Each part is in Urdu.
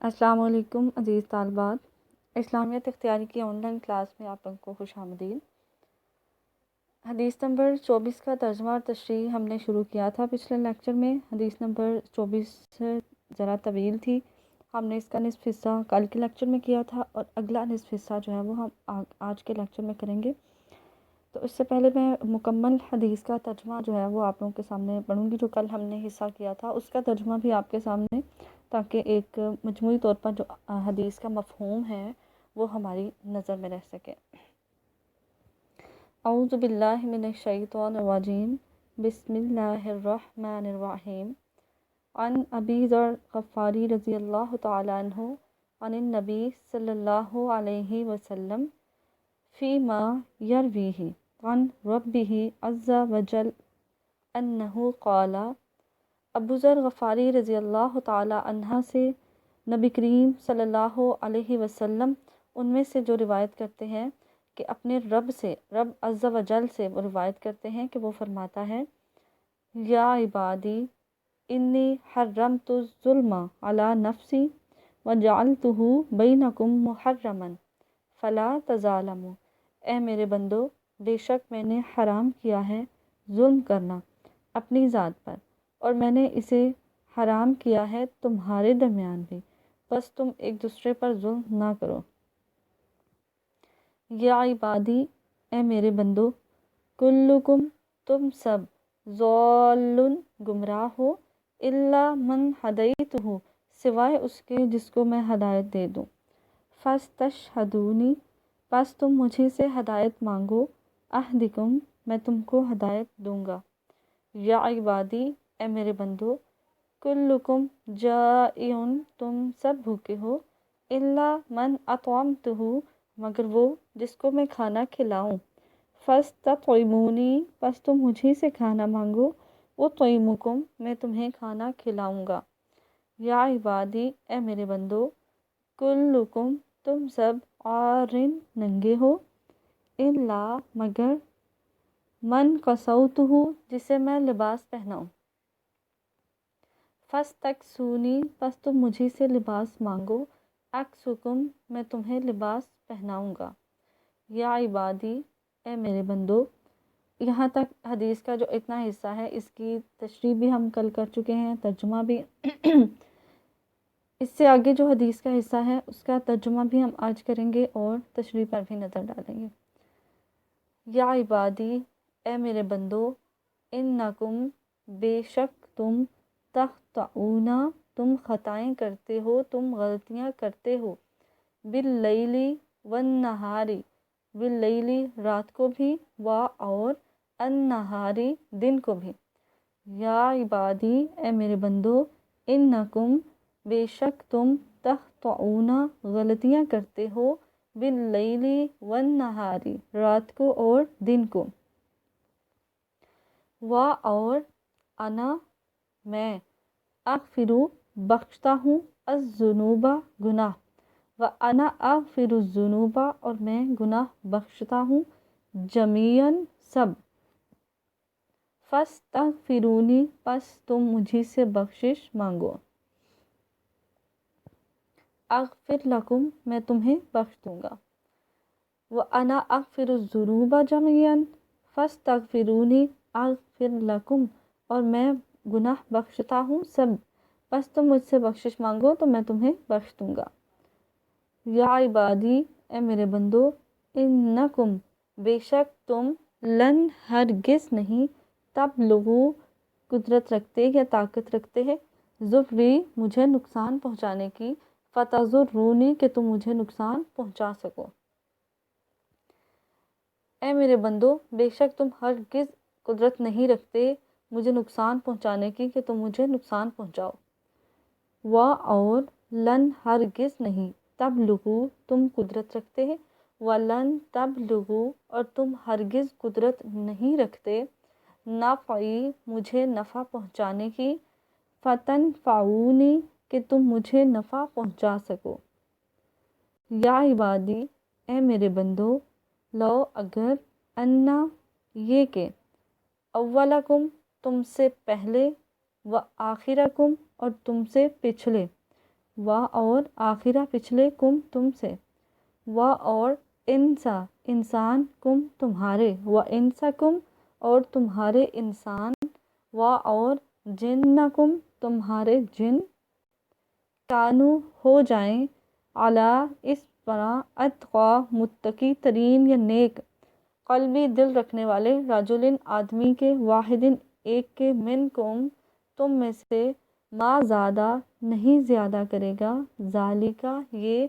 السلام علیکم عزیز طالبات، اسلامیت اختیاری کی آن لائن کلاس میں آپ لوگوں کو خوش آمدید۔ حدیث نمبر 24 کا ترجمہ اور تشریح ہم نے شروع کیا تھا پچھلے لیکچر میں۔ حدیث نمبر 24 ذرا طویل تھی، ہم نے اس کا نصف حصہ کل کے لیکچر میں کیا تھا اور اگلا نصف حصہ جو ہے وہ ہم آج کے لیکچر میں کریں گے۔ تو اس سے پہلے میں مکمل حدیث کا ترجمہ جو ہے وہ آپ لوگوں کے سامنے پڑھوں گی، جو کل ہم نے حصہ کیا تھا اس کا ترجمہ بھی آپ کے سامنے، تاکہ ایک مجموعی طور پر جو حدیث کا مفہوم ہے وہ ہماری نظر میں رہ سکے۔ اعوذ باللہ من الشیطان الرجیم، بسم اللہ الرحمن الرحیم۔ عن ابی ذر غفاری رضی اللہ تعالی عنہ عن النبی صلی اللہ علیہ وسلم فیما یرویہ عن ربہ عز وجل انہ قال۔ ابو ذر غفاری رضی اللہ تعالی عنہ سے نبی کریم صلی اللہ علیہ وسلم ان میں سے جو روایت کرتے ہیں کہ اپنے رب سے، رب عز و جل سے وہ روایت کرتے ہیں کہ وہ فرماتا ہے، یا عبادی انی حرمت الظلم علی نفسی وجعلتہ بینکم محرما فلا تظالموا۔ اے میرے بندو، بے شک میں نے حرام کیا ہے ظلم کرنا اپنی ذات پر، اور میں نے اسے حرام کیا ہے تمہارے درمیان بھی، بس تم ایک دوسرے پر ظلم نہ کرو۔ یا عبادی، اے میرے بندو، کلکم، تم سب، ضال، گمراہ ہو، الا من ہدیتہ، سوائے اس کے جس کو میں ہدایت دے دوں، فاستشہدونی، پس تم مجھے سے ہدایت مانگو، اہدکم، میں تم کو ہدایت دوں گا۔ یا عبادی، اے میرے بندو، کلکم جائعن، تم سب بھوکے ہو، الا من اطعمتہ، مگر وہ جس کو میں کھانا کھلاؤں، فاستطعمونی، پس تم مجھے سے کھانا مانگو، اطعمکم، میں تمہیں کھانا کھلاؤں گا۔ یا عبادی، اے میرے بندو، کلکم، تم سب عارن، ننگے ہو، الا، مگر، من کسوتہ، جسے میں لباس پہناؤں، فاستکسونی، پس تم مجھے سے لباس مانگو، اکسکم، میں تمہیں لباس پہناؤں گا۔ یا عبادی، اے میرے بندو، یہاں تک حدیث کا جو اتنا حصہ ہے اس کی تشریح بھی ہم کل کر چکے ہیں، ترجمہ بھی۔ اس سے آگے جو حدیث کا حصہ ہے اس کا ترجمہ بھی ہم آج کریں گے اور تشریح پر بھی نظر ڈالیں گے۔ یا عبادی، اے میرے بندو، انکم، بے شک تم، تخطئون، تم خطائیں کرتے ہو، تم غلطیاں کرتے ہو، باللیل والنہار، باللیل رات کو بھی، اور النہار دن کو بھی۔ یا عبادی، اے میرے بندو، انکم، بے شک تم، تخطئون، غلطیاں کرتے ہو، باللیل والنہار، رات کو اور دن کو، اور انا، میں، اغفرو، بخشتا ہوں، الذنوب، گناہ، وانا اغفر الذنوب، اور میں گناہ بخشتا ہوں، جمیعاً، سب، فاستغفرونی، پس تم مجھے سے بخشش مانگو، اغفر لکم، میں تمہیں بخش دوں گا، وانا اغفر الذنوب جمیعاً، فاستغفرونی اغفر لکم، اور میں گناہ بخشتا ہوں سب، بس تم مجھ سے بخشش مانگو تو میں تمہیں بخش دوں گا۔ یا عبادی، اے میرے بندو، انکم، بے شک تم، لن، ہرگز نہیں، تبلغو، قدرت رکھتے یا طاقت رکھتے ہیں، ضری، مجھے نقصان پہنچانے کی، فتضرونی، کہ تم مجھے نقصان پہنچا سکو۔ اے میرے بندو، بے شک تم ہرگز قدرت نہیں رکھتے مجھے نقصان پہنچانے کی کہ تم مجھے نقصان پہنچاؤ، اور لن، ہرگز نہیں، تبلغو، تم قدرت رکھتے ہیں، ولن تبلغو، اور تم ہرگز قدرت نہیں رکھتے، نفعی، مجھے نفع پہنچانے کی، فتنفعونی، کہ تم مجھے نفع پہنچا سکو۔ یا عبادی، اے میرے بندو، لو، اگر، انا، یہ کہ، اولکم، تم سے پہلے، و آخرکم، اور تم سے پچھلے، و اور آخرہ پچھلے کم تم سے، و اور انسا انسان کم تمہارے، و انسا کم اور تمہارے انسان، و اور جنکم تمہارے جن، کانو ہو جائیں علی اس پر اتقا متقی ترین یا نیک، قلبی دل رکھنے والے، رجلن آدمی کے، واحدن ایک کے، منکم تم میں سے، ما زیادہ نہیں زیادہ کرے گا، ذالکا یہ،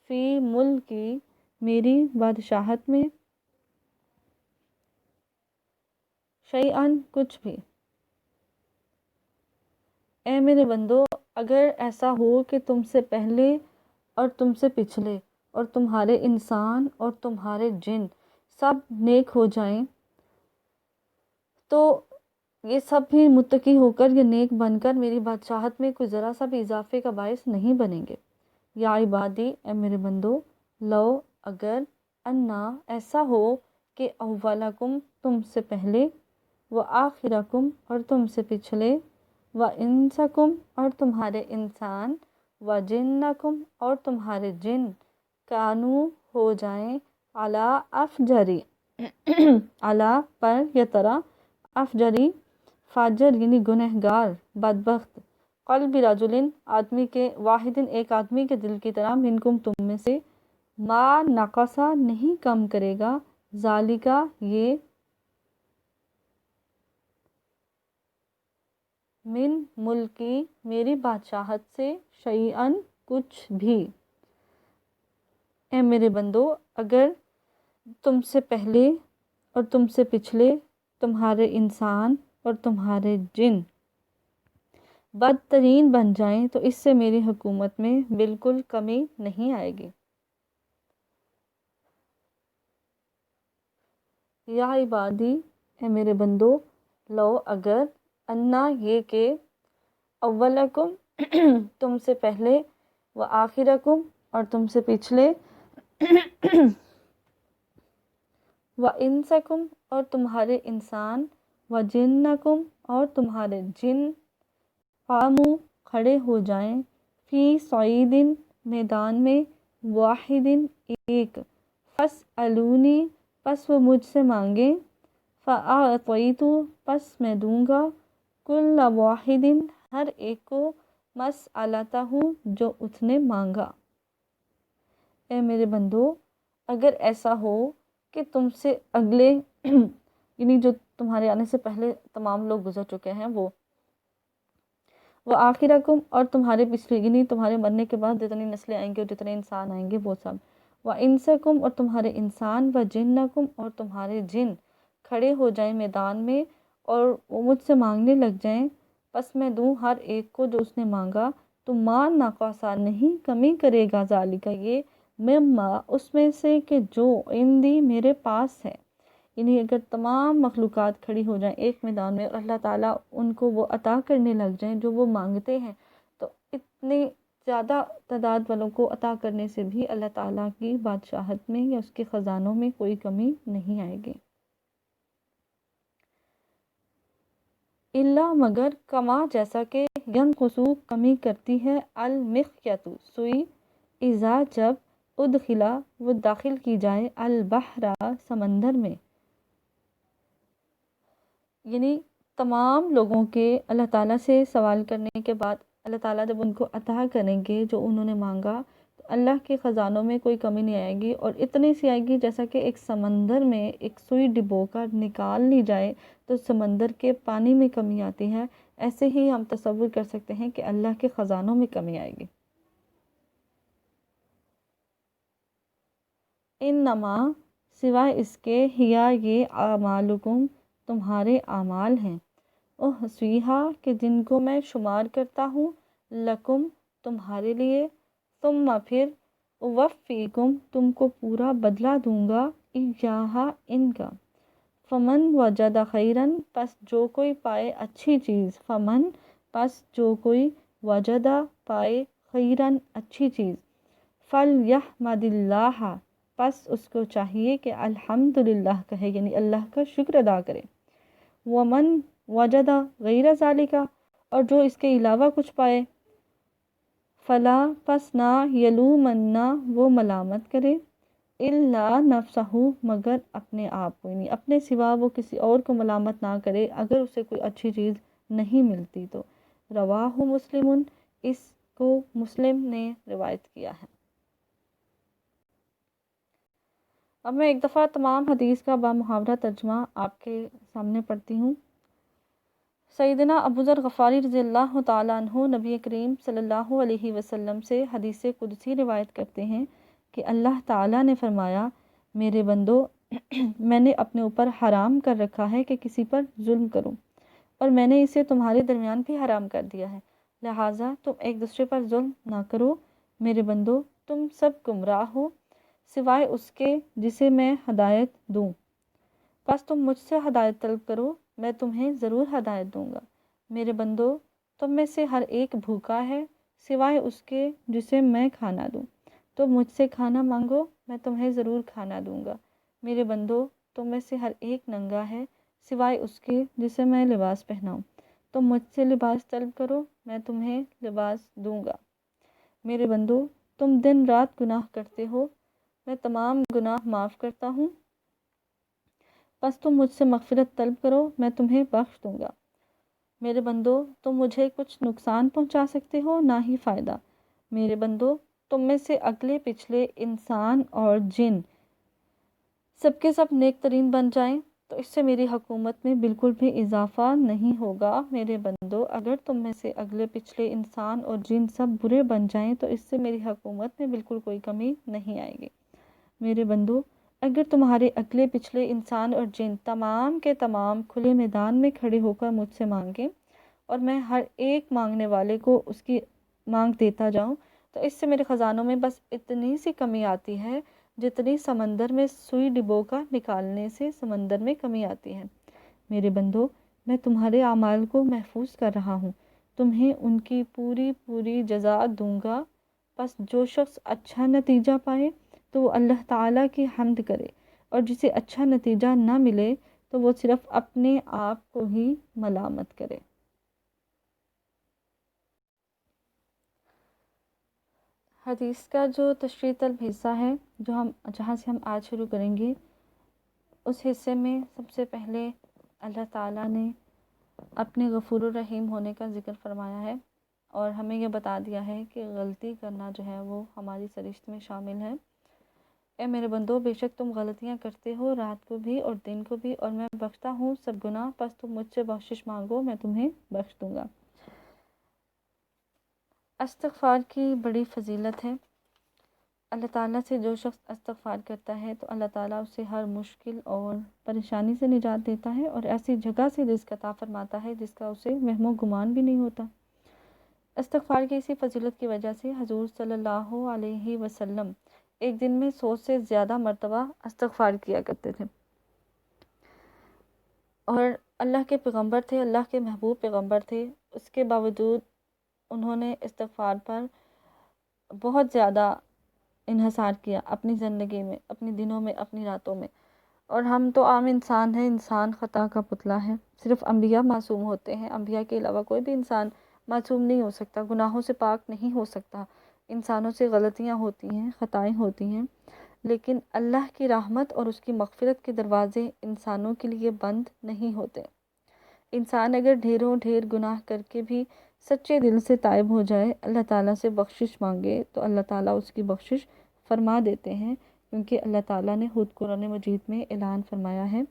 فی ملکی میری بادشاہت میں، شیئن کچھ بھی۔ اے میرے بندو، اگر ایسا ہو کہ تم سے پہلے اور تم سے پچھلے اور تمہارے انسان اور تمہارے جن سب نیک ہو جائیں، تو یہ سب بھی متقی ہو کر یا نیک بن کر میری بادشاہت میں کوئی ذرا سا بھی اضافے کا باعث نہیں بنیں گے۔ یا عبادی اے میرے بندو، لو اگر، انا ایسا ہو کہ اولکم تم سے پہلے، و آخرکم اور تم سے پچھلے، و انسکم اور تمہارے انسان، و جنکم اور تمہارے جن، کانو ہو جائیں علی افجری علی پر یا طرح، افجری فاجر یعنی گنہگار، بدبخت، قلب رجلن آدمی کے، واحدن ایک آدمی کے دل کی طرح، منکم تم میں سے، ما نقصا نہیں کم کرے گا، ذالکا یہ، من ملکی میری بادشاہت سے، شیئن کچھ بھی۔ اے میرے بندو، اگر تم سے پہلے اور تم سے پچھلے تمہارے انسان اور تمہارے جن بدترین بن جائیں تو اس سے میری حکومت میں بالکل کمی نہیں آئے گی۔ یا عبادی اے میرے بندو، لو اگر، انا یہ کہ، اولکم تم سے پہلے، و آخرکم اور تم سے پچھلے، و انسکم اور تمہارے انسان، و جنکم اور تمہارے جن، قامو کھڑے ہو جائیں، فی صعیدن میدان میں، واحدن ایک، فاسألونی پس وہ مجھ سے مانگیں، فأعطیت پس میں دوں گا، کل واحدن ہر ایک کو، مسألتہ جو اس نے مانگا۔ اے میرے بندو، اگر ایسا ہو کہ تم سے اگلے یعنی جو تمہارے آنے سے پہلے تمام لوگ گزر چکے ہیں وہ آخرکم اور تمہارے پچھلے یعنی تمہارے مرنے کے بعد جتنی نسلیں آئیں گی اور جتنے انسان آئیں گے وہ سب، و انسکم اور تمہارے انسان، و جنکم اور تمہارے جن کھڑے ہو جائیں میدان میں اور وہ مجھ سے مانگنے لگ جائیں، پس میں دوں ہر ایک کو جو اس نے مانگا، تو ما ناقصا نہیں کمی کرے گا، ذالکا یہ، مما اس میں سے کہ جو عندی میرے پاس ہے۔ یعنی اگر تمام مخلوقات کھڑی ہو جائیں ایک میدان میں اور اللہ تعالیٰ ان کو وہ عطا کرنے لگ جائیں جو وہ مانگتے ہیں، تو اتنے زیادہ تعداد والوں کو عطا کرنے سے بھی اللہ تعالیٰ کی بادشاہت میں یا اس کے خزانوں میں کوئی کمی نہیں آئے گی۔ الا مگر، کما جیسا کہ، ینقصو کمی کرتی ہے، المخیط سوئی، اذا جب، ادخلا وہ داخل کی جائے، البحر سمندر میں۔ یعنی تمام لوگوں کے اللہ تعالیٰ سے سوال کرنے کے بعد اللہ تعالیٰ جب ان کو عطا کریں گے جو انہوں نے مانگا، تو اللہ کے خزانوں میں کوئی کمی نہیں آئے گی، اور اتنی سی آئے گی جیسا کہ ایک سمندر میں ایک سوئی ڈبو کر نکال لی جائے تو سمندر کے پانی میں کمی آتی ہے، ایسے ہی ہم تصور کر سکتے ہیں کہ اللہ کے خزانوں میں کمی آئے گی۔ انما سوائے اس کے، ہیا یہ، اعمالکم تمہارے اعمال ہیں، احصیہا کہ جن کو میں شمار کرتا ہوں، لکم تمہارے لیے، ثم پھر، اوفیکم تم کو پورا بدلہ دوں گا، ایہا ان کا، فمن وجد خیرن پس جو کوئی پائے اچھی چیز، فمن پس جو کوئی وجدہ پائے، خیرن اچھی چیز، فلیحمد اللہ پس اس کو چاہیے کہ الحمدللہ کہے یعنی اللہ کا شکر ادا کرے، ومن وجدہ غیر ذالکا اور جو اس کے علاوہ کچھ پائے، فلا پس نہ یلومنا وہ ملامت کرے، الا نفسہ مگر اپنے آپ کو، یعنی اپنے سوا وہ کسی اور کو ملامت نہ کرے اگر اسے کوئی اچھی چیز نہیں ملتی تو۔ رواہ مسلم، اس کو مسلم نے روایت کیا ہے۔ اب میں ایک دفعہ تمام حدیث کا بامحاورہ ترجمہ آپ کے سامنے پڑھتی ہوں۔ سیدنا ابو ذر غفاری رضی اللہ تعالیٰ عنہ نبی کریم صلی اللہ علیہ وسلم سے حدیث قدسی روایت کرتے ہیں کہ اللہ تعالیٰ نے فرمایا، میرے بندو، میں نے اپنے اوپر حرام کر رکھا ہے کہ کسی پر ظلم کروں، اور میں نے اسے تمہارے درمیان بھی حرام کر دیا ہے، لہٰذا تم ایک دوسرے پر ظلم نہ کرو۔ میرے بندو، تم سب گمراہ ہو سوائے اس کے جسے میں ہدایت دوں، بس تم مجھ سے ہدایت طلب کرو، میں تمہیں ضرور ہدایت دوں گا۔ میرے بندو، تم میں سے ہر ایک بھوکا ہے سوائے اس کے جسے میں کھانا دوں، تم مجھ سے کھانا مانگو، میں تمہیں ضرور کھانا دوں گا۔ میرے بندو، تم میں سے ہر ایک ننگا ہے سوائے اس کے جسے میں لباس پہناؤں، تم مجھ سے لباس طلب کرو، میں تمہیں لباس دوں گا۔ میرے بندو، تم دن رات گناہ کرتے ہو، میں تمام گناہ معاف کرتا ہوں، بس تم مجھ سے مغفرت طلب کرو، میں تمہیں بخش دوں گا۔ میرے بندو، تم مجھے کچھ نقصان پہنچا سکتے ہو نہ ہی فائدہ۔ میرے بندو، تم میں سے اگلے پچھلے انسان اور جن سب کے سب نیک ترین بن جائیں تو اس سے میری حکومت میں بالکل بھی اضافہ نہیں ہوگا۔ میرے بندو، اگر تم میں سے اگلے پچھلے انسان اور جن سب برے بن جائیں تو اس سے میری حکومت میں بالکل کوئی کمی نہیں آئے گی۔ میرے بندو، اگر تمہارے اگلے پچھلے انسان اور جن تمام کے تمام کھلے میدان میں کھڑے ہو کر مجھ سے مانگیں اور میں ہر ایک مانگنے والے کو اس کی مانگ دیتا جاؤں تو اس سے میرے خزانوں میں بس اتنی سی کمی آتی ہے جتنی سمندر میں سوئی ڈبو کا نکالنے سے سمندر میں کمی آتی ہے۔ میرے بندو، میں تمہارے اعمال کو محفوظ کر رہا ہوں، تمہیں ان کی پوری پوری جزا دوں گا، بس جو شخص اچھا نتیجہ پائے تو وہ اللہ تعالیٰ کی حمد کرے، اور جسے اچھا نتیجہ نہ ملے تو وہ صرف اپنے آپ کو ہی ملامت کرے۔ حدیث کا جو تشریح طلب حصہ ہے جہاں سے ہم آج شروع کریں گے، اس حصے میں سب سے پہلے اللہ تعالیٰ نے اپنے غفور الرحیم ہونے کا ذکر فرمایا ہے، اور ہمیں یہ بتا دیا ہے کہ غلطی کرنا جو ہے وہ ہماری سرشت میں شامل ہے۔ اے میرے بندو، بے شک تم غلطیاں کرتے ہو رات کو بھی اور دن کو بھی، اور میں بخشتا ہوں سب گناہ، پس تم مجھ سے بخشش مانگو، میں تمہیں بخش دوں گا۔ استغفار کی بڑی فضیلت ہے۔ اللہ تعالیٰ سے جو شخص استغفار کرتا ہے تو اللہ تعالیٰ اسے ہر مشکل اور پریشانی سے نجات دیتا ہے، اور ایسی جگہ سے رزق عطا فرماتا ہے جس کا اسے وہم و گمان بھی نہیں ہوتا۔ استغفار کی اسی فضیلت کی وجہ سے حضور صلی اللہ علیہ وسلم ایک دن میں 100 سے زیادہ مرتبہ استغفار کیا کرتے تھے، اور اللہ کے پیغمبر تھے، اللہ کے محبوب پیغمبر تھے، اس کے باوجود انہوں نے استغفار پر بہت زیادہ انحصار کیا اپنی زندگی میں، اپنے دنوں میں، اپنی راتوں میں۔ اور ہم تو عام انسان ہیں، انسان خطا کا پتلا ہے، صرف انبیاء معصوم ہوتے ہیں، انبیاء کے علاوہ کوئی بھی انسان معصوم نہیں ہو سکتا، گناہوں سے پاک نہیں ہو سکتا، انسانوں سے غلطیاں ہوتی ہیں، خطائیں ہوتی ہیں، لیکن اللہ کی رحمت اور اس کی مغفرت کے دروازے انسانوں کے لیے بند نہیں ہوتے۔ انسان اگر ڈھیروں ڈھیر گناہ کر کے بھی سچے دل سے تائب ہو جائے، اللہ تعالیٰ سے بخشش مانگے تو اللہ تعالیٰ اس کی بخشش فرما دیتے ہیں، کیونکہ اللہ تعالیٰ نے خود قرآن مجید میں اعلان فرمایا ہے،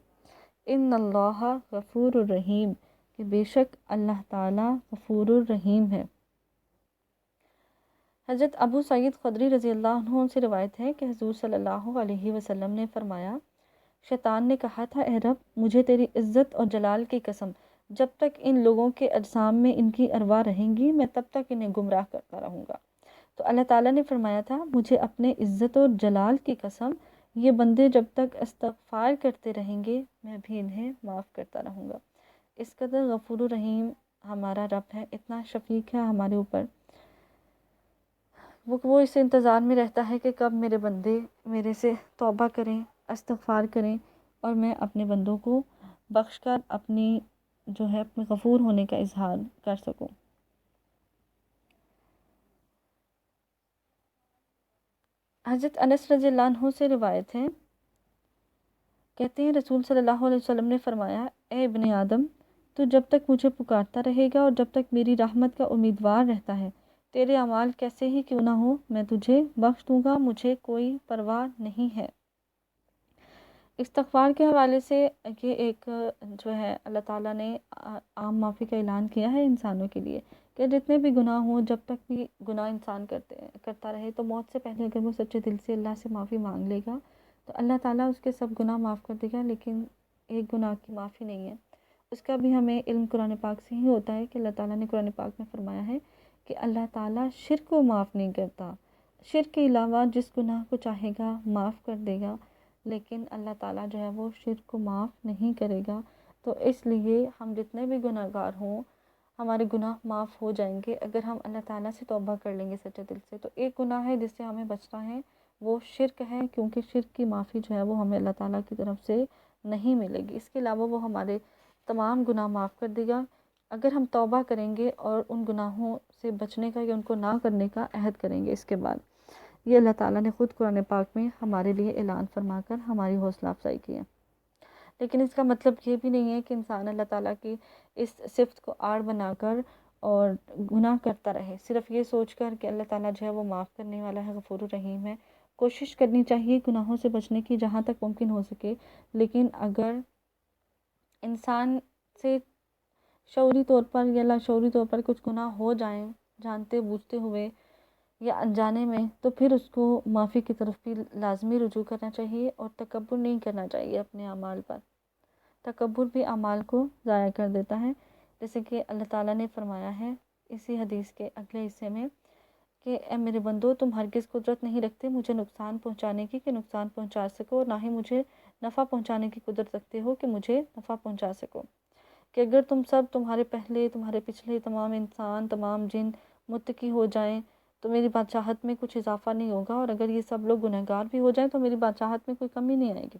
ان اللہ غفور الرحیم، کہ بے شک اللہ تعالیٰ غفور الرحیم ہے۔ حضرت ابو سعید خدری رضی اللہ عنہ سے روایت ہے کہ حضور صلی اللہ علیہ وسلم نے فرمایا، شیطان نے کہا تھا، اے رب، مجھے تیری عزت اور جلال کی قسم، جب تک ان لوگوں کے اجسام میں ان کی ارواح رہیں گی میں تب تک انہیں گمراہ کرتا رہوں گا۔ تو اللہ تعالیٰ نے فرمایا تھا، مجھے اپنے عزت اور جلال کی قسم، یہ بندے جب تک استغفار کرتے رہیں گے میں بھی انہیں معاف کرتا رہوں گا۔ اس قدر غفور الرحیم ہمارا رب ہے، اتنا شفیق ہے ہمارے اوپر، وہ اس انتظار میں رہتا ہے کہ کب میرے بندے میرے سے توبہ کریں، استغفار کریں، اور میں اپنے بندوں کو بخش کر اپنی جو ہے اپنے غفور ہونے کا اظہار کر سکوں۔ حضرت انس رضی اللہ عنہ سے روایت ہے، کہتے ہیں رسول صلی اللہ علیہ وسلم نے فرمایا، اے ابن آدم، تو جب تک مجھے پکارتا رہے گا اور جب تک میری رحمت کا امیدوار رہتا ہے، تیرے اعمال کیسے ہی کیوں نہ ہو میں تجھے بخش دوں گا، مجھے کوئی پرواہ نہیں ہے۔ استغفار کے حوالے سے یہ ایک جو ہے اللہ تعالیٰ نے عام معافی کا اعلان کیا ہے انسانوں کے لیے، کہ جتنے بھی گناہ ہوں، جب تک بھی گناہ انسان کرتا رہے تو موت سے پہلے اگر وہ سچے دل سے اللہ سے معافی مانگ لے گا تو اللہ تعالیٰ اس کے سب گناہ معاف کر دے گا، لیکن ایک گناہ کی معافی نہیں ہے۔ اس کا بھی ہمیں علم قرآن پاک سے ہی ہوتا ہے کہ اللہ تعالیٰ نے قرآن پاک میں فرمایا ہے کہ اللہ تعالیٰ شرک کو معاف نہیں کرتا، شرک کے علاوہ جس گناہ کو چاہے گا معاف کر دے گا، لیکن اللہ تعالیٰ جو ہے وہ شرک کو معاف نہیں کرے گا۔ تو اس لیے ہم جتنے بھی گناہ گار ہوں ہمارے گناہ معاف ہو جائیں گے اگر ہم اللہ تعالیٰ سے توبہ کر لیں گے سچے دل سے۔ تو ایک گناہ ہے جس سے ہمیں بچنا ہے، وہ شرک ہے، کیونکہ شرک کی معافی جو ہے وہ ہمیں اللہ تعالیٰ کی طرف سے نہیں ملے گی۔ اس کے علاوہ وہ ہمارے تمام گناہ معاف کر دے گا اگر ہم توبہ کریں گے اور ان گناہوں سے بچنے کا یا ان کو نہ کرنے کا عہد کریں گے۔ اس کے بعد یہ اللہ تعالیٰ نے خود قرآن پاک میں ہمارے لیے اعلان فرما کر ہماری حوصلہ افزائی کی ہے۔ لیکن اس کا مطلب یہ بھی نہیں ہے کہ انسان اللہ تعالیٰ کی اس صفت کو آڑ بنا کر اور گناہ کرتا رہے، صرف یہ سوچ کر کہ اللہ تعالیٰ جو ہے وہ معاف کرنے والا ہے، غفور الرحیم ہے۔ کوشش کرنی چاہیے گناہوں سے بچنے کی جہاں تک ممکن ہو سکے، لیکن اگر انسان سے شعوری طور پر یا لاشعوری طور پر کچھ گناہ ہو جائیں جانتے بوجھتے ہوئے یا انجانے میں، تو پھر اس کو معافی کی طرف بھی لازمی رجوع کرنا چاہیے اور تکبر نہیں کرنا چاہیے اپنے اعمال پر۔ تکبر بھی اعمال کو ضائع کر دیتا ہے، جیسے کہ اللہ تعالیٰ نے فرمایا ہے اسی حدیث کے اگلے حصے میں کہ اے میرے بندو، تم ہرگز قدرت نہیں رکھتے مجھے نقصان پہنچانے کی کہ نقصان پہنچا سکو، اور نہ ہی مجھے نفع پہنچانے کی قدرت رکھتے ہو کہ مجھے نفع پہنچا سکو۔ کہ اگر تم سب، تمہارے پہلے تمہارے پچھلے تمام انسان تمام جن متقی ہو جائیں تو میری بادشاہت میں کچھ اضافہ نہیں ہوگا، اور اگر یہ سب لوگ گنہگار بھی ہو جائیں تو میری بادشاہت میں کوئی کمی نہیں آئے گی۔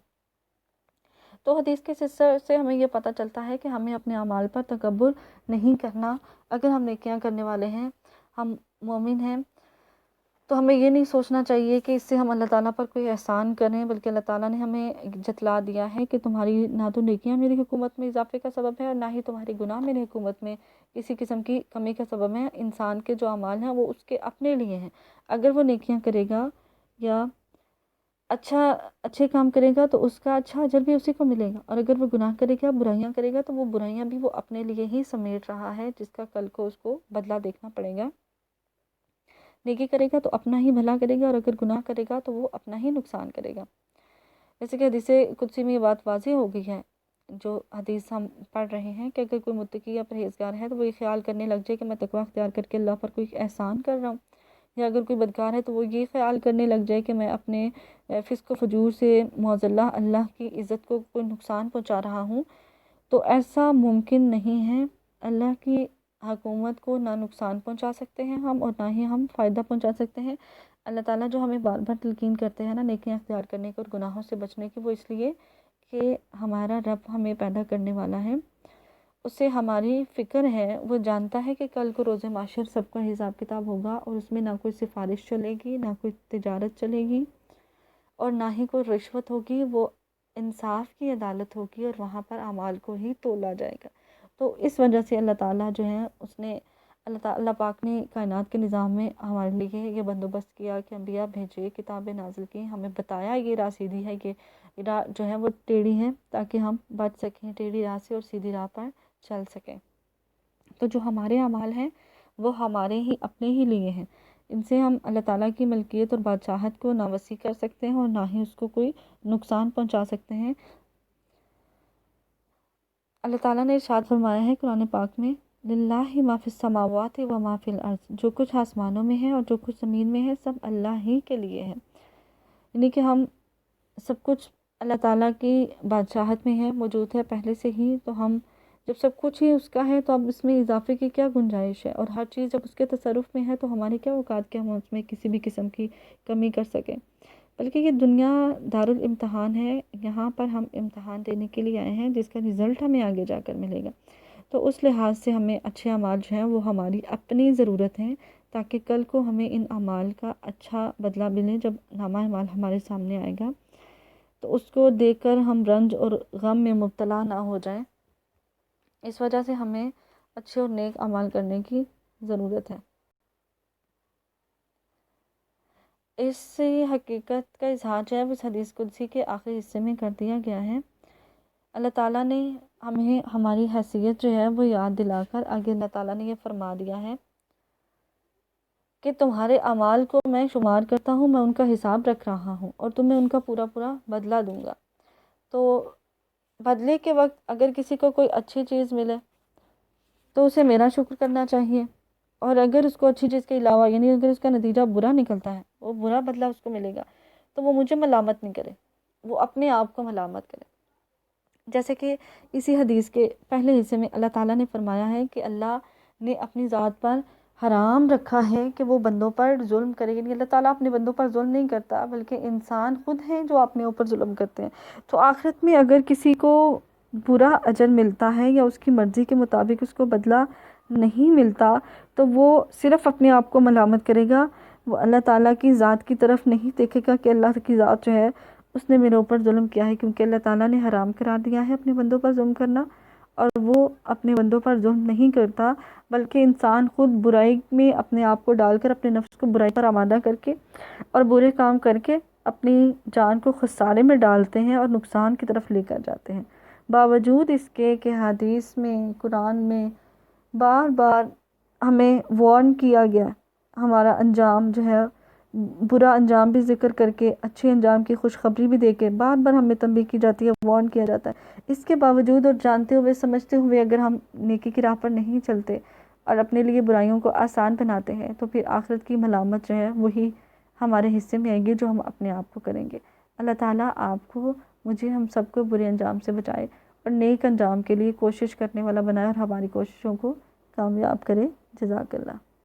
تو حدیث کے سلسلے سے ہمیں یہ پتہ چلتا ہے کہ ہمیں اپنے اعمال پر تکبر نہیں کرنا۔ اگر ہم نیکیاں کرنے والے ہیں، ہم مومن ہیں، تو ہمیں یہ نہیں سوچنا چاہیے کہ اس سے ہم اللہ تعالیٰ پر کوئی احسان کریں، بلکہ اللہ تعالیٰ نے ہمیں جتلا دیا ہے کہ تمہاری نہ تو نیکیاں میری حکومت میں اضافے کا سبب ہے اور نہ ہی تمہارے گناہ میری حکومت میں کسی قسم کی کمی کا سبب ہے۔ انسان کے جو اعمال ہیں وہ اس کے اپنے لیے ہیں، اگر وہ نیکیاں کرے گا یا اچھے کام کرے گا تو اس کا اچھا اجر بھی اسی کو ملے گا، اور اگر وہ گناہ کرے گا، برائیاں کرے گا، تو وہ برائیاں بھی وہ اپنے لیے ہی سمیٹ رہا ہے، جس کا کل کو اس کو بدلہ دیکھنا پڑے گا۔ نیکی کرے گا تو اپنا ہی بھلا کرے گا، اور اگر گناہ کرے گا تو وہ اپنا ہی نقصان کرے گا۔ جیسے کہ حدیث قدسی میں یہ بات واضح ہو گئی ہے، جو حدیث ہم پڑھ رہے ہیں، کہ اگر کوئی متقی یا پرہیزگار ہے تو وہ یہ خیال کرنے لگ جائے کہ میں تقوی اختیار کر کے اللہ پر کوئی احسان کر رہا ہوں، یا اگر کوئی بدکار ہے تو وہ یہ خیال کرنے لگ جائے کہ میں اپنے فسق و فجور سے معاذ اللہ کی عزت کو کوئی نقصان پہنچا رہا ہوں، تو ایسا ممکن نہیں ہے۔ اللہ کی حکومت کو نہ نقصان پہنچا سکتے ہیں ہم، اور نہ ہی ہم فائدہ پہنچا سکتے ہیں۔ اللہ تعالیٰ جو ہمیں بار بار تلقین کرتے ہیں نا نیکیاں اختیار کرنے کی اور گناہوں سے بچنے کی، وہ اس لیے کہ ہمارا رب ہمیں پیدا کرنے والا ہے، اسے ہماری فکر ہے، وہ جانتا ہے کہ کل کو روز محشر سب کا حساب کتاب ہوگا، اور اس میں نہ کوئی سفارش چلے گی، نہ کوئی تجارت چلے گی، اور نہ ہی کوئی رشوت ہوگی، وہ انصاف کی عدالت ہوگی اور وہاں پر اعمال کو ہی تولا جائے گا۔ تو اس وجہ سے اللہ تعالیٰ جو ہے اس نے اللہ پاک نے کائنات کے نظام میں ہمارے لیے یہ بندوبست کیا کہ انبیاء بھیجے، کتابیں نازل کی، ہمیں بتایا یہ راہ سیدھی ہے، کہ راہ جو ہے وہ ٹیڑھی ہے، تاکہ ہم بچ سکیں ٹیڑھی راہ سے اور سیدھی راہ پر چل سکیں۔ تو جو ہمارے اعمال ہیں وہ ہمارے ہی اپنے ہی لیے ہیں، ان سے ہم اللہ تعالیٰ کی ملکیت اور بادشاہت کو نہ وسیع کر سکتے ہیں اور نہ ہی اس کو کوئی نقصان پہنچا سکتے ہیں۔ اللہ تعالیٰ نے ارشاد فرمایا ہے قرآن پاک میں، للہ ما فی السماوات و ما فی الارض، جو کچھ آسمانوں میں ہے اور جو کچھ زمین میں ہے سب اللہ ہی کے لیے ہے۔ یعنی کہ ہم سب کچھ اللہ تعالیٰ کی بادشاہت میں ہے، موجود ہے پہلے سے ہی، تو ہم جب سب کچھ ہی اس کا ہے تو اب اس میں اضافے کی کیا گنجائش ہے، اور ہر چیز جب اس کے تصرف میں ہے تو ہماری کیا اوقات کہ ہم اس میں کسی بھی قسم کی کمی کر سکیں۔ بلکہ یہ دنیا دارالامتحان ہے، یہاں پر ہم امتحان دینے کے لیے آئے ہیں جس کا رزلٹ ہمیں آگے جا کر ملے گا۔ تو اس لحاظ سے ہمیں اچھے اعمال جو ہیں وہ ہماری اپنی ضرورت ہیں، تاکہ کل کو ہمیں ان اعمال کا اچھا بدلہ ملے. جب نامہ اعمال ہمارے سامنے آئے گا تو اس کو دیکھ کر ہم رنج اور غم میں مبتلا نہ ہو جائیں. اس وجہ سے ہمیں اچھے اور نیک اعمال کرنے کی ضرورت ہے. اس سے حقیقت کا اظہار جو ہے وہ اس حدیث قدسی کے آخری حصے میں کر دیا گیا ہے. اللہ تعالیٰ نے ہمیں ہماری حیثیت جو ہے وہ یاد دلا کر آگے اللہ تعالیٰ نے یہ فرما دیا ہے کہ تمہارے اعمال کو میں شمار کرتا ہوں، میں ان کا حساب رکھ رہا ہوں اور تمہیں ان کا پورا پورا بدلہ دوں گا. تو بدلے کے وقت اگر کسی کو کوئی اچھی چیز ملے تو اسے میرا شکر کرنا چاہیے، اور اگر اس کو اچھی چیز کے علاوہ یعنی اگر اس کا نتیجہ برا نکلتا ہے، وہ برا بدلہ اس کو ملے گا، تو وہ مجھے ملامت نہیں کرے، وہ اپنے آپ کو ملامت کرے. جیسے کہ اسی حدیث کے پہلے حصے میں اللہ تعالیٰ نے فرمایا ہے کہ اللہ نے اپنی ذات پر حرام رکھا ہے کہ وہ بندوں پر ظلم کرے. یعنی اللہ تعالیٰ اپنے بندوں پر ظلم نہیں کرتا، بلکہ انسان خود ہیں جو اپنے اوپر ظلم کرتے ہیں. تو آخرت میں اگر کسی کو برا اجر ملتا ہے یا اس کی مرضی کے مطابق اس کو بدلہ نہیں ملتا تو وہ صرف اپنے آپ کو ملامت کرے گا، وہ اللہ تعالیٰ کی ذات کی طرف نہیں دیکھے گا کہ اللہ کی ذات جو ہے اس نے میرے اوپر ظلم کیا ہے، کیونکہ اللہ تعالیٰ نے حرام قرار دیا ہے اپنے بندوں پر ظلم کرنا، اور وہ اپنے بندوں پر ظلم نہیں کرتا، بلکہ انسان خود برائی میں اپنے آپ کو ڈال کر، اپنے نفس کو برائی پر آمادہ کر کے اور برے کام کر کے اپنی جان کو خسارے میں ڈالتے ہیں اور نقصان کی طرف لے کر جاتے ہیں. باوجود اس کے کہ حدیث میں، قرآن میں بار بار ہمیں وارن کیا گیا، ہمارا انجام جو ہے برا انجام بھی ذکر کر کے اچھے انجام کی خوشخبری بھی دے کے بار بار ہمیں تنبیہ کی جاتی ہے، وارن کیا جاتا ہے. اس کے باوجود اور جانتے ہوئے سمجھتے ہوئے اگر ہم نیکی کی راہ پر نہیں چلتے اور اپنے لیے برائیوں کو آسان بناتے ہیں تو پھر آخرت کی ملامت جو ہے وہی ہمارے حصے میں آئے گی جو ہم اپنے آپ کو کریں گے. اللہ تعالیٰ آپ کو، مجھے، ہم سب کو برے انجام سے بچائے اور نیک انجام کے لیے کوشش کرنے والا بنائے اور ہماری کوششوں کو کامیاب کرے. جزاک اللہ.